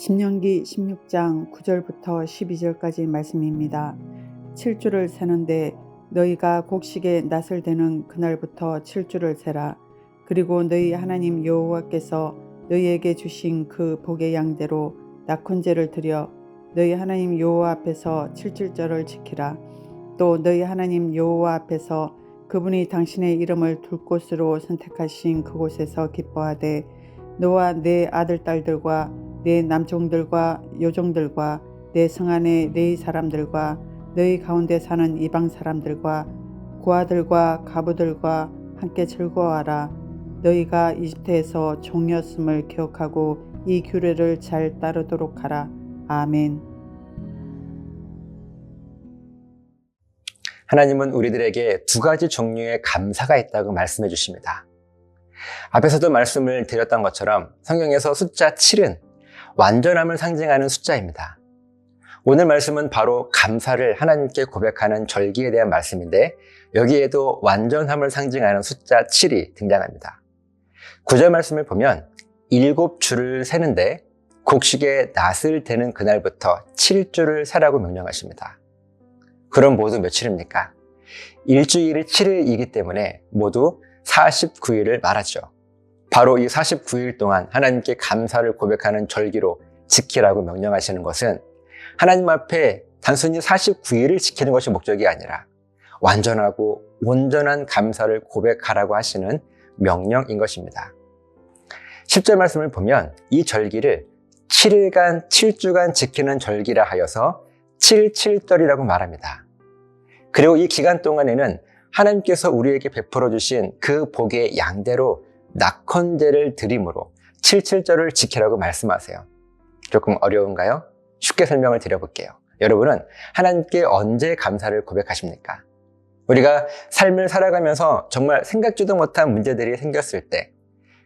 신명기 16장 9절부터 12절까지 말씀입니다. 7주를 세는데 너희가 곡식의 낫을 대는 그날부터 7주를 세라. 그리고 너희 하나님 여호와께서 너희에게 주신 그 복의 양대로 낙헌제를 드려 너희 하나님 여호와 앞에서 7.7절을 지키라. 또 너희 하나님 여호와 앞에서 그분이 당신의 이름을 둘 곳으로 선택하신 그곳에서 기뻐하되 너와 내 아들 딸들과 내 남종들과 여종들과 내 성 안의 네 사람들과 너희 가운데 사는 이방 사람들과 고아들과 가부들과 함께 즐거워하라. 너희가 이집트에서 종이었음을 기억하고 이 규례를 잘 따르도록 하라. 아멘. 하나님은 우리들에게 두 가지 종류의 감사가 있다고 말씀해 주십니다. 앞에서도 말씀을 드렸던 것처럼 성경에서 숫자 7은 완전함을 상징하는 숫자입니다. 오늘 말씀은 바로 감사를 하나님께 고백하는 절기에 대한 말씀인데 여기에도 완전함을 상징하는 숫자 7이 등장합니다. 9절 말씀을 보면 7주를 세는데 곡식의 낫을 대는 그날부터 7주를 세라고 명령하십니다. 그럼 모두 며칠입니까? 일주일이 7일이기 때문에 모두 49일을 말하죠. 바로 이 49일 동안 하나님께 감사를 고백하는 절기로 지키라고 명령하시는 것은 하나님 앞에 단순히 49일을 지키는 것이 목적이 아니라 완전하고 온전한 감사를 고백하라고 하시는 명령인 것입니다. 10절 말씀을 보면 이 절기를 7일간 7주간 지키는 절기라 하여서 7.7절이라고 말합니다. 그리고 이 기간 동안에는 하나님께서 우리에게 베풀어 주신 그 복의 양대로 낙헌제를 드림으로 7.7절을 지키라고 말씀하세요. 조금 어려운가요? 쉽게 설명을 드려볼게요. 여러분은 하나님께 언제 감사를 고백하십니까? 우리가 삶을 살아가면서 정말 생각지도 못한 문제들이 생겼을 때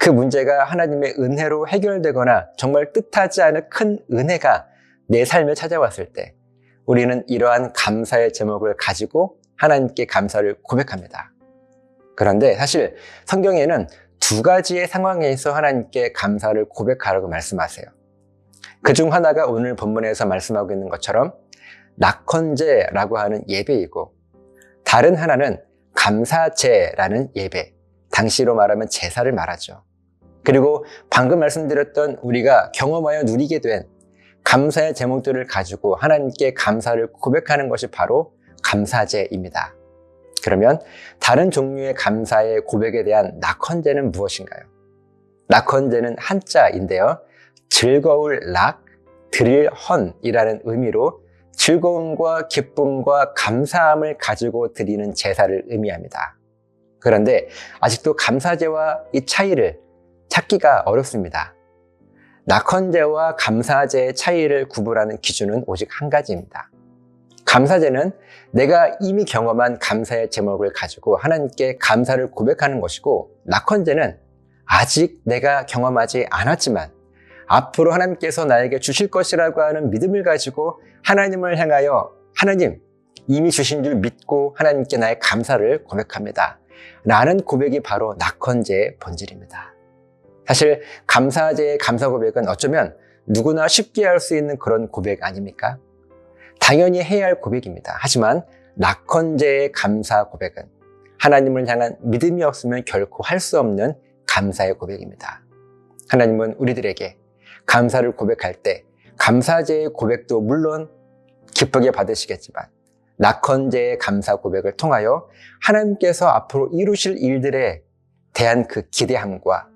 그 문제가 하나님의 은혜로 해결되거나 정말 뜻하지 않은 큰 은혜가 내 삶에 찾아왔을 때 우리는 이러한 감사의 제목을 가지고 하나님께 감사를 고백합니다. 그런데 사실 성경에는 두 가지의 상황에서 하나님께 감사를 고백하라고 말씀하세요. 그중 하나가 오늘 본문에서 말씀하고 있는 것처럼 낙헌제라고 하는 예배이고 다른 하나는 감사제라는 예배, 당시로 말하면 제사를 말하죠. 그리고 방금 말씀드렸던 우리가 경험하여 누리게 된 감사의 제목들을 가지고 하나님께 감사를 고백하는 것이 바로 감사제입니다. 그러면 다른 종류의 감사의 고백에 대한 낙헌제는 무엇인가요? 낙헌제는 한자인데요. 즐거울 락, 드릴 헌이라는 의미로 즐거움과 기쁨과 감사함을 가지고 드리는 제사를 의미합니다. 그런데 아직도 감사제와 이 차이를 찾기가 어렵습니다. 낙헌제와 감사제의 차이를 구분하는 기준은 오직 한 가지입니다. 감사제는 내가 이미 경험한 감사의 제목을 가지고 하나님께 감사를 고백하는 것이고 낙헌제는 아직 내가 경험하지 않았지만 앞으로 하나님께서 나에게 주실 것이라고 하는 믿음을 가지고 하나님을 향하여 하나님 이미 주신 줄 믿고 하나님께 나의 감사를 고백합니다. 라는 고백이 바로 낙헌제의 본질입니다. 사실 감사제의 감사 고백은 어쩌면 누구나 쉽게 할 수 있는 그런 고백 아닙니까? 당연히 해야 할 고백입니다. 하지만 낙헌제의 감사 고백은 하나님을 향한 믿음이 없으면 결코 할 수 없는 감사의 고백입니다. 하나님은 우리들에게 감사를 고백할 때 감사제의 고백도 물론 기쁘게 받으시겠지만 낙헌제의 감사 고백을 통하여 하나님께서 앞으로 이루실 일들에 대한 그 기대함과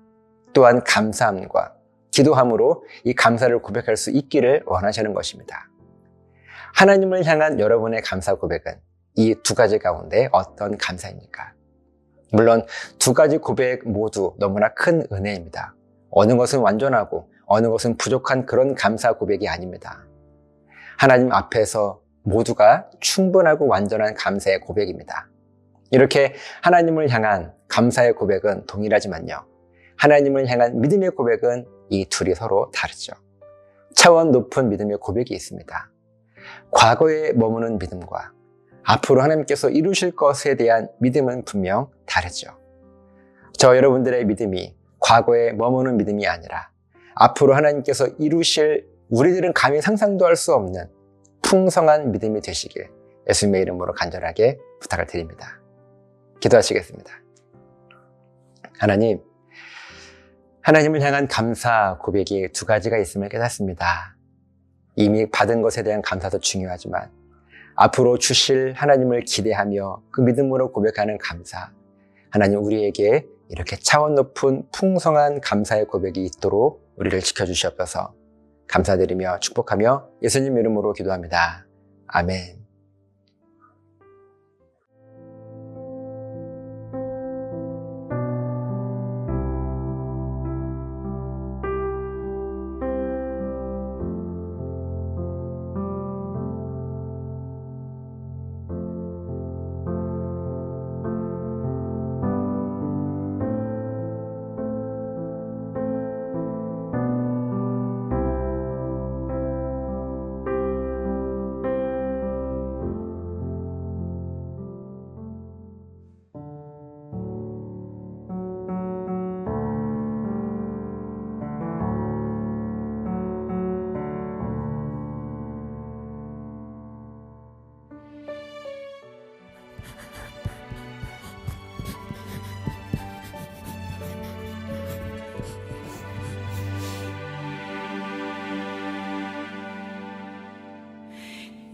또한 감사함과 기도함으로 이 감사를 고백할 수 있기를 원하시는 것입니다. 하나님을 향한 여러분의 감사 고백은 이 두 가지 가운데 어떤 감사입니까? 물론 두 가지 고백 모두 너무나 큰 은혜입니다. 어느 것은 완전하고 어느 것은 부족한 그런 감사 고백이 아닙니다. 하나님 앞에서 모두가 충분하고 완전한 감사의 고백입니다. 이렇게 하나님을 향한 감사의 고백은 동일하지만요. 하나님을 향한 믿음의 고백은 이 둘이 서로 다르죠. 차원 높은 믿음의 고백이 있습니다. 과거에 머무는 믿음과 앞으로 하나님께서 이루실 것에 대한 믿음은 분명 다르죠. 저 여러분들의 믿음이 과거에 머무는 믿음이 아니라 앞으로 하나님께서 이루실 우리들은 감히 상상도 할 수 없는 풍성한 믿음이 되시길 예수님의 이름으로 간절하게 부탁을 드립니다. 기도하시겠습니다. 하나님을 향한 감사 고백이 두 가지가 있음을 깨닫습니다. 이미 받은 것에 대한 감사도 중요하지만 앞으로 주실 하나님을 기대하며 그 믿음으로 고백하는 감사, 하나님 우리에게 이렇게 차원 높은 풍성한 감사의 고백이 있도록 우리를 지켜주시옵소서. 감사드리며 축복하며 예수님 이름으로 기도합니다. 아멘.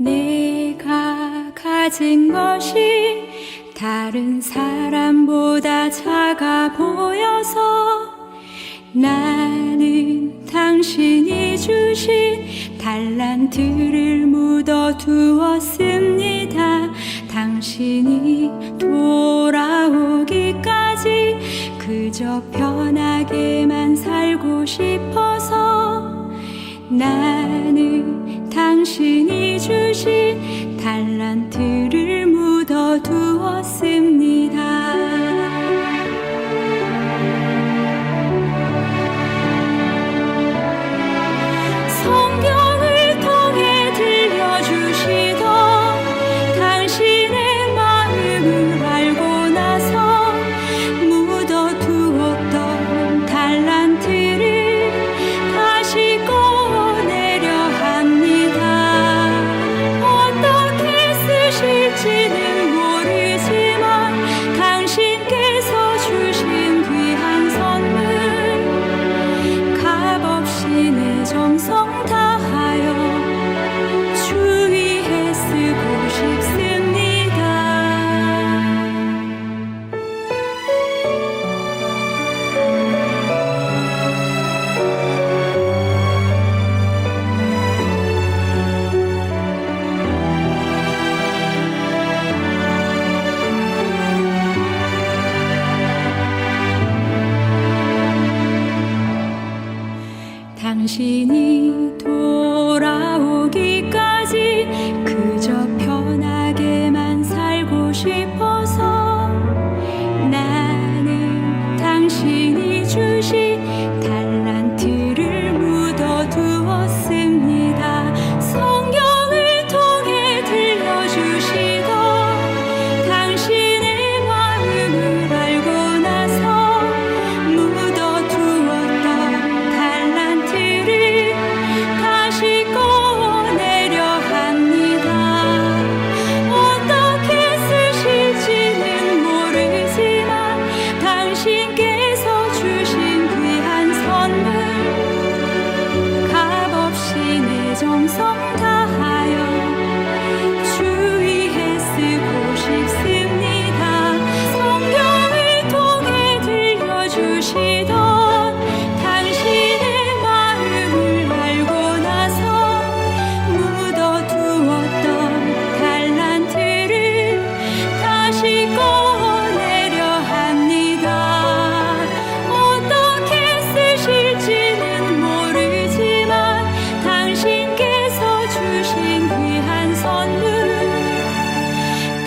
내가 가진 것이 다른 사람보다 작아 보여서 나는 당신이 주신 달란트를 묻어두었습니다. 당신이 돌아오기까지 그저 편하게만 살고 싶어서 나는 당신이 주신 달란트를 묻어두었습니다. 성경을 통해 들려주시던 당신의 마음을 알고 나서 묻어두었던 달란트를 다시 꺼내려 합니다. 어떻게 쓰실지는 모르지만 당신께서 주신 귀한 선물 값없이 내 정성 다하여 주위에 쓰고 싶습니다. 당신이 돌아오기까지 그저 편하게만 살고 싶어서 나는 당신이 주신 달란트를 묻어두었습니다. 성경을 통해 들려주시던 당신의 마음을 알고 나서 묻어두었던 달란트를 다시 꺼내려 합니다. 어떻게 쓰실지는 모르지만 당신께서 주신 귀한 선물 값없이 내 정성 다하여 주위에 쓰고 싶습니다. 성경을 통해 들려주시던 당신의 마음을 알고 나서 묻어두었던 달란트를 다시 꺼내려 합니다. 어떻게 쓰실지는 모르지만 당신께서 주신 귀한 선물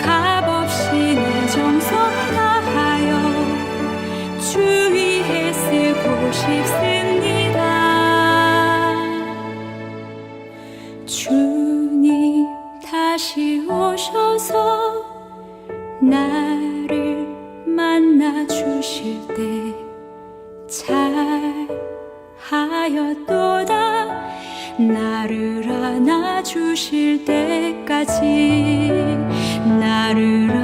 값없이 내 정성 다하여 주위에 쓰고 싶습니다. 주님 다시 오셔서 나를 만나 주실 때 잘하였도다 나를 안아주실 때까지 나를